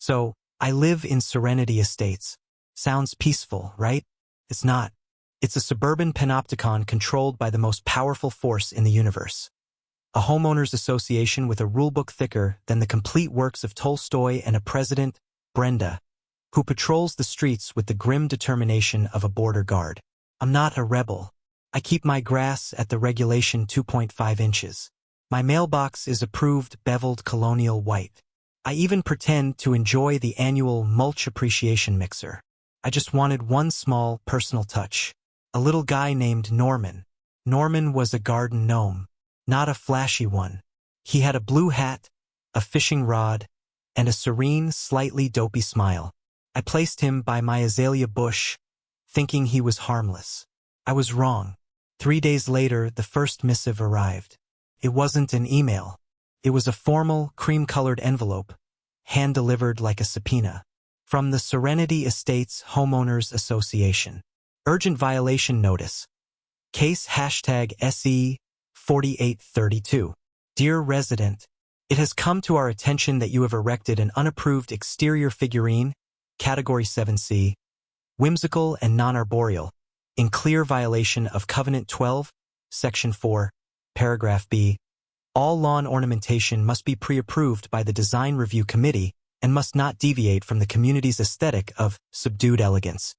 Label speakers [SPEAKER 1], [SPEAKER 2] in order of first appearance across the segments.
[SPEAKER 1] So, I live in Serenity Estates. Sounds peaceful, right? It's not. It's a suburban panopticon controlled by the most powerful force in the universe. A homeowners association with a rulebook thicker than the complete works of Tolstoy and a president, Brenda, who patrols the streets with the grim determination of a border guard. I'm not a rebel. I keep my grass at the regulation 2.5 inches. My mailbox is approved beveled colonial white. I even pretend to enjoy the annual mulch appreciation mixer. I just wanted one small, personal touch. A little guy named Norman. Norman was a garden gnome, not a flashy one. He had a blue hat, a fishing rod, and a serene, slightly dopey smile. I placed him by my azalea bush, thinking he was harmless. I was wrong. 3 days later, the first missive arrived. It wasn't an email. It was a formal, cream-colored envelope, hand-delivered like a subpoena. From the Serenity Estates Homeowners Association. Urgent violation notice. Case #SE4832. Dear resident, it has come to our attention that you have erected an unapproved exterior figurine, Category 7C, whimsical and non-arboreal, in clear violation of Covenant 12, Section 4, Paragraph B. All lawn ornamentation must be pre-approved by the Design Review Committee and must not deviate from the community's aesthetic of subdued elegance.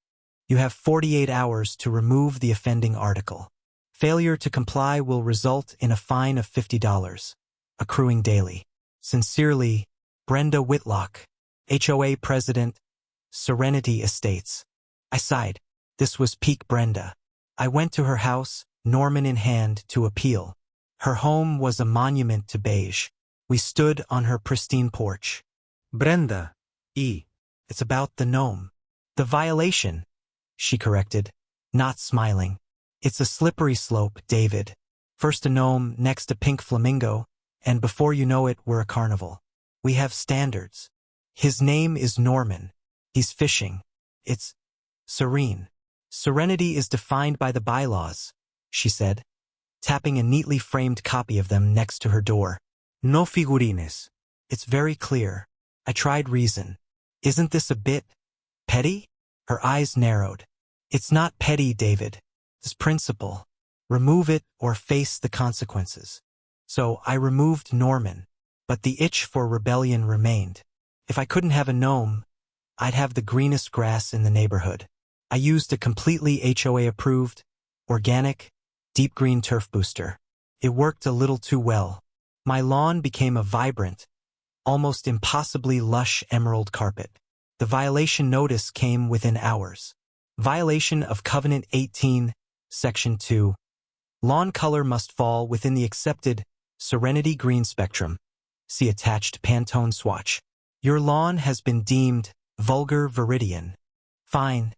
[SPEAKER 1] You have 48 hours to remove the offending article. Failure to comply will result in a fine of $50, accruing daily. Sincerely, Brenda Whitlock, HOA President, Serenity Estates. I sighed. This was peak Brenda. I went to her house, Norman in hand, to appeal. Her home was a monument to beige. We stood on her pristine porch. Brenda, it's about the gnome. The violation, she corrected, not smiling. It's a slippery slope, David. First a gnome, next a pink flamingo, and before you know it, we're a carnival. We have standards. His name is Norman. He's fishing. It's serene. Serenity is defined by the bylaws, she said, tapping a neatly framed copy of them next to her door. No figurines. It's very clear. I tried reason. Isn't this a bit petty? Her eyes narrowed. It's not petty, David. It's principle. Remove it or face the consequences. So I removed Norman, but the itch for rebellion remained. If I couldn't have a gnome, I'd have the greenest grass in the neighborhood. I used a completely HOA-approved, organic, deep green turf booster. It worked a little too well. My lawn became a vibrant, almost impossibly lush emerald carpet. The violation notice came within hours. Violation of Covenant 18, Section 2. Lawn color must fall within the accepted Serenity green spectrum. See attached Pantone swatch. Your lawn has been deemed vulgar viridian. Fine,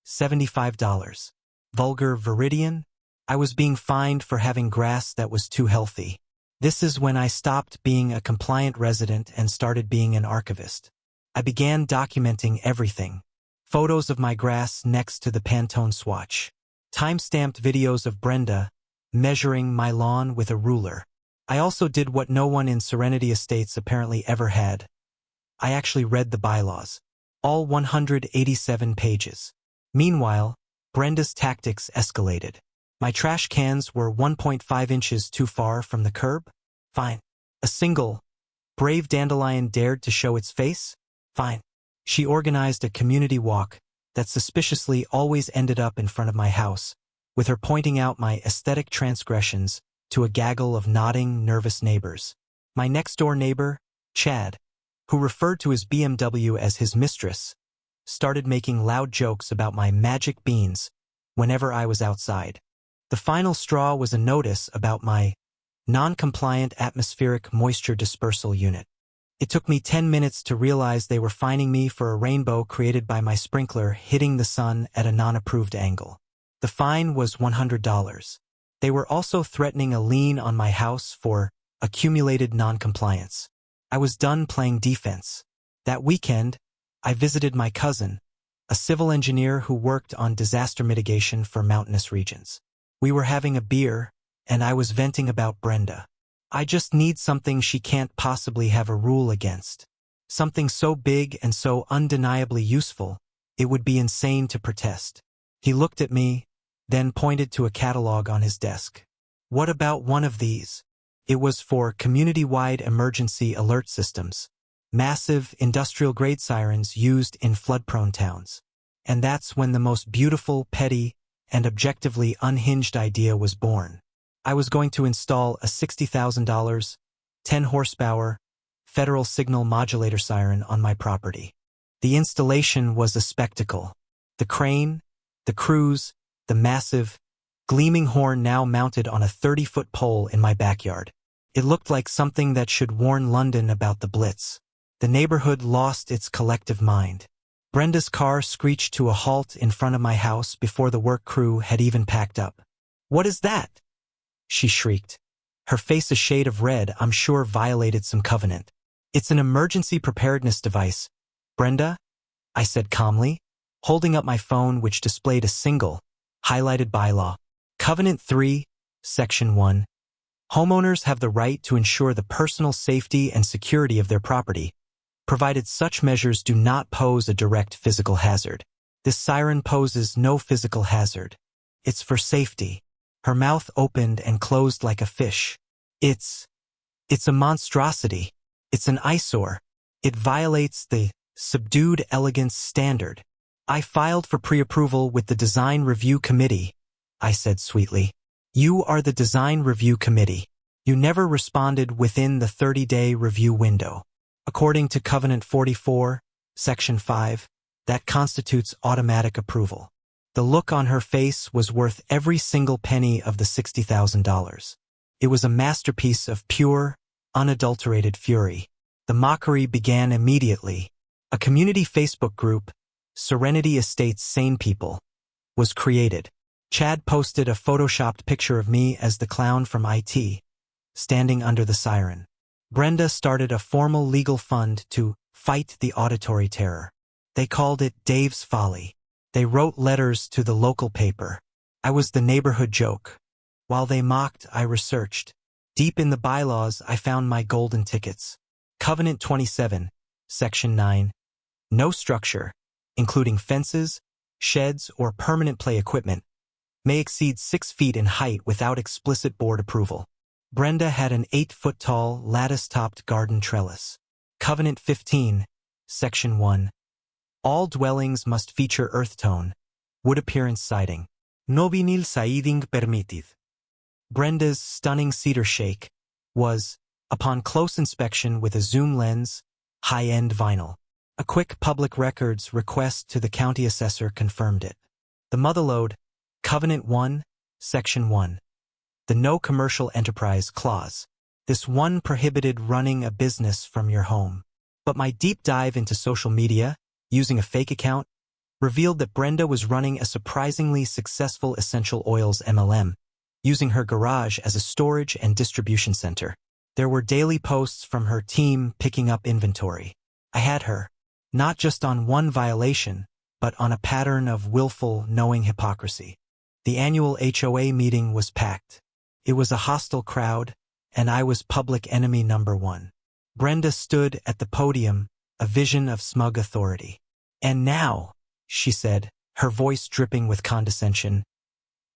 [SPEAKER 1] $75. Vulgar viridian? I was being fined for having grass that was too healthy. This is when I stopped being a compliant resident and started being an archivist. I began documenting everything. Photos of my grass next to the Pantone swatch. Time-stamped videos of Brenda measuring my lawn with a ruler. I also did what no one in Serenity Estates apparently ever had. I actually read the bylaws. All 187 pages. Meanwhile, Brenda's tactics escalated. My trash cans were 1.5 inches too far from the curb? Fine. A single, brave dandelion dared to show its face? Fine. She organized a community walk that suspiciously always ended up in front of my house, with her pointing out my aesthetic transgressions to a gaggle of nodding, nervous neighbors. My next-door neighbor, Chad, who referred to his BMW as his mistress, started making loud jokes about my magic beans whenever I was outside. The final straw was a notice about my non-compliant atmospheric moisture dispersal unit. It took me 10 minutes to realize they were fining me for a rainbow created by my sprinkler hitting the sun at a non-approved angle. The fine was $100. They were also threatening a lien on my house for accumulated non-compliance. I was done playing defense. That weekend, I visited my cousin, a civil engineer who worked on disaster mitigation for mountainous regions. We were having a beer, and I was venting about Brenda. I just need something she can't possibly have a rule against. Something so big and so undeniably useful, it would be insane to protest. He looked at me, then pointed to a catalog on his desk. What about one of these? It was for community-wide emergency alert systems. Massive, industrial-grade sirens used in flood-prone towns. And that's when the most beautiful, petty, and objectively unhinged idea was born. I was going to install a $60,000, 10-horsepower, federal signal modulator siren on my property. The installation was a spectacle. The crane, the crews, the massive, gleaming horn now mounted on a 30-foot pole in my backyard. It looked like something that should warn London about the Blitz. The neighborhood lost its collective mind. Brenda's car screeched to a halt in front of my house before the work crew had even packed up. "What is that?" she shrieked. Her face a shade of red, I'm sure violated some covenant. "It's an emergency preparedness device, Brenda," I said calmly, holding up my phone which displayed a single, highlighted bylaw. Covenant 3, Section 1. Homeowners have the right to ensure the personal safety and security of their property, provided such measures do not pose a direct physical hazard. This siren poses no physical hazard. It's for safety. Her mouth opened and closed like a fish. It's a monstrosity. It's an eyesore. It violates the subdued elegance standard. I filed for pre-approval with the Design Review Committee, I said sweetly. You are the Design Review Committee. You never responded within the 30-day review window. According to Covenant 44, Section 5, that constitutes automatic approval. The look on her face was worth every single penny of the $60,000. It was a masterpiece of pure, unadulterated fury. The mockery began immediately. A community Facebook group, Serenity Estates Sane People, was created. Chad posted a photoshopped picture of me as the clown from IT, standing under the siren. Brenda started a formal legal fund to fight the auditory terror. They called it Dave's Folly. They wrote letters to the local paper. I was the neighborhood joke. While they mocked, I researched. Deep in the bylaws, I found my golden tickets. Covenant 27, Section 9. No structure, including fences, sheds, or permanent play equipment, may exceed 6 feet in height without explicit board approval. Brenda had an 8-foot-tall, lattice-topped garden trellis. Covenant 15, Section 1. All dwellings must feature earth tone, wood appearance siding. No vinyl siding permitted. Brenda's stunning cedar shake was, upon close inspection with a zoom lens, high-end vinyl. A quick public records request to the county assessor confirmed it. The motherlode, Covenant 1, Section 1. The No Commercial Enterprise Clause. This one prohibited running a business from your home. But my deep dive into social media, using a fake account, revealed that Brenda was running a surprisingly successful essential oils MLM, using her garage as a storage and distribution center. There were daily posts from her team picking up inventory. I had her, not just on one violation, but on a pattern of willful, knowing hypocrisy. The annual HOA meeting was packed. It was a hostile crowd, and I was public enemy number one. Brenda stood at the podium, a vision of smug authority. "And now," she said, her voice dripping with condescension,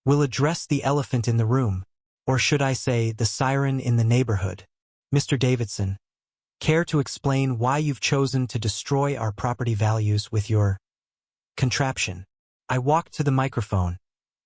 [SPEAKER 1] "we'll address the elephant in the room, or should I say the siren in the neighborhood. Mr. Davidson, care to explain why you've chosen to destroy our property values with your contraption?" I walked to the microphone,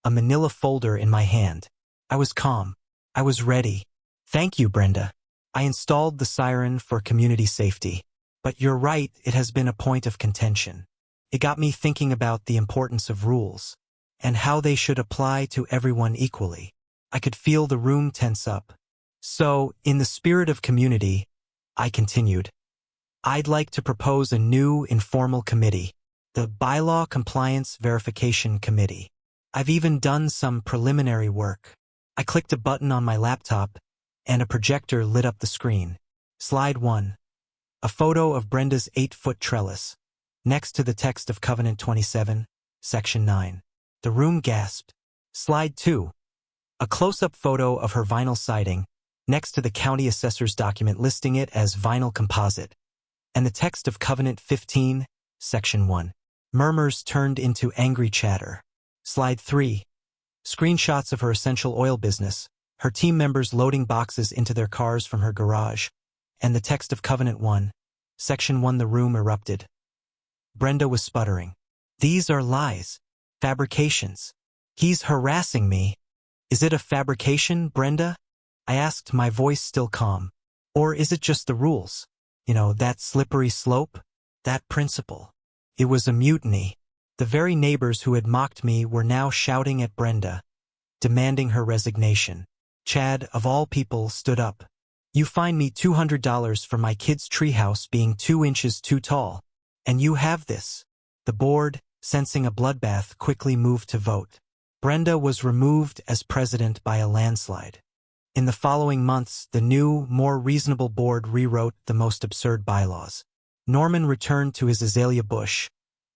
[SPEAKER 1] a manila folder in my hand. I was calm. I was ready. "Thank you, Brenda. I installed the siren for community safety. But you're right, it has been a point of contention. It got me thinking about the importance of rules, and how they should apply to everyone equally. I could feel the room tense up. So, in the spirit of community, I continued, I'd like to propose a new informal committee, the Bylaw Compliance Verification Committee. I've even done some preliminary work. I clicked a button on my laptop, and a projector lit up the screen. Slide 1. A photo of Brenda's 8-foot trellis, next to the text of Covenant 27, Section 9. The room gasped. Slide 2. A close-up photo of her vinyl siding, next to the county assessor's document listing it as vinyl composite. and the text of Covenant 15, Section 1. Murmurs turned into angry chatter. Slide 3. Screenshots of her essential oil business, her team members loading boxes into their cars from her garage, and the text of Covenant 1, Section 1. The room erupted. Brenda was sputtering. These are lies. Fabrications. He's harassing me. Is it a fabrication, Brenda? I asked, my voice still calm. Or is it just the rules? You know, that slippery slope? That principle. It was a mutiny. The very neighbors who had mocked me were now shouting at Brenda, demanding her resignation. Chad, of all people, stood up. You fine me $200 for my kid's treehouse being 2 inches too tall. And you have this. The board, sensing a bloodbath, quickly moved to vote. Brenda was removed as president by a landslide. In the following months, the new, more reasonable board rewrote the most absurd bylaws. Norman returned to his azalea bush,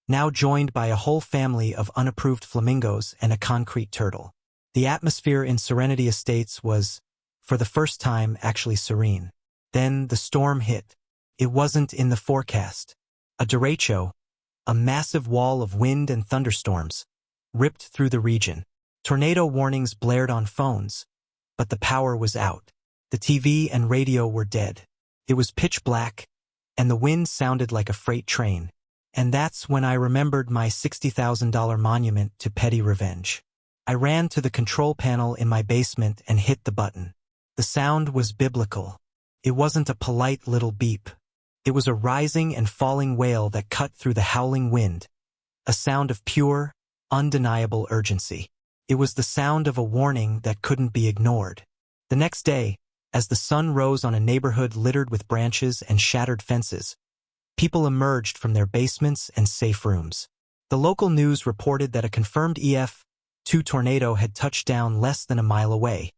[SPEAKER 1] now joined by a whole family of unapproved flamingos and a concrete turtle. The atmosphere in Serenity Estates was, for the first time, actually serene. Then the storm hit. It wasn't in the forecast. A derecho, a massive wall of wind and thunderstorms, ripped through the region. Tornado warnings blared on phones, but the power was out. The TV and radio were dead. It was pitch black, and the wind sounded like a freight train. And that's when I remembered my $60,000 monument to petty revenge. I ran to the control panel in my basement and hit the button. The sound was biblical. It wasn't a polite little beep. It was a rising and falling wail that cut through the howling wind, a sound of pure, undeniable urgency. It was the sound of a warning that couldn't be ignored. The next day, as the sun rose on a neighborhood littered with branches and shattered fences, people emerged from their basements and safe rooms. The local news reported that a confirmed EF2 tornado had touched down less than a mile away,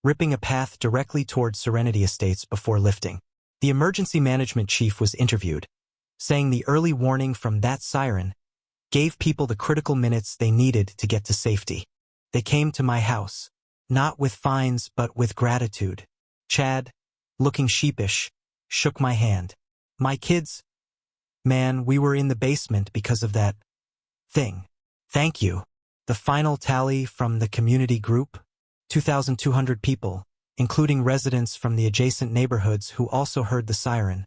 [SPEAKER 1] ripping a path directly toward Serenity Estates before lifting. The emergency management chief was interviewed, saying the early warning from that siren gave people the critical minutes they needed to get to safety. They came to my house, not with fines but with gratitude. Chad, looking sheepish, shook my hand. My kids, man, we were in the basement because of that thing. Thank you. The final tally from the community group? 2,200 people, including residents from the adjacent neighborhoods who also heard the siren,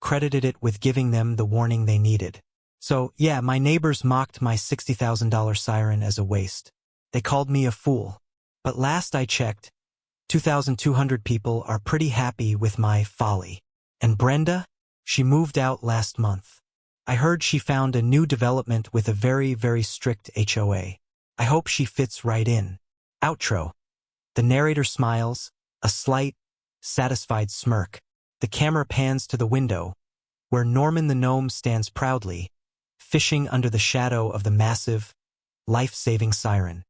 [SPEAKER 1] credited it with giving them the warning they needed. So, yeah, my neighbors mocked my $60,000 siren as a waste. They called me a fool. But last I checked, 2,200 people are pretty happy with my folly. And Brenda? She moved out last month. I heard she found a new development with a very, very strict HOA. I hope she fits right in. Outro. The narrator smiles, a slight, satisfied smirk. The camera pans to the window, where Norman the gnome stands proudly, fishing under the shadow of the massive, life-saving siren.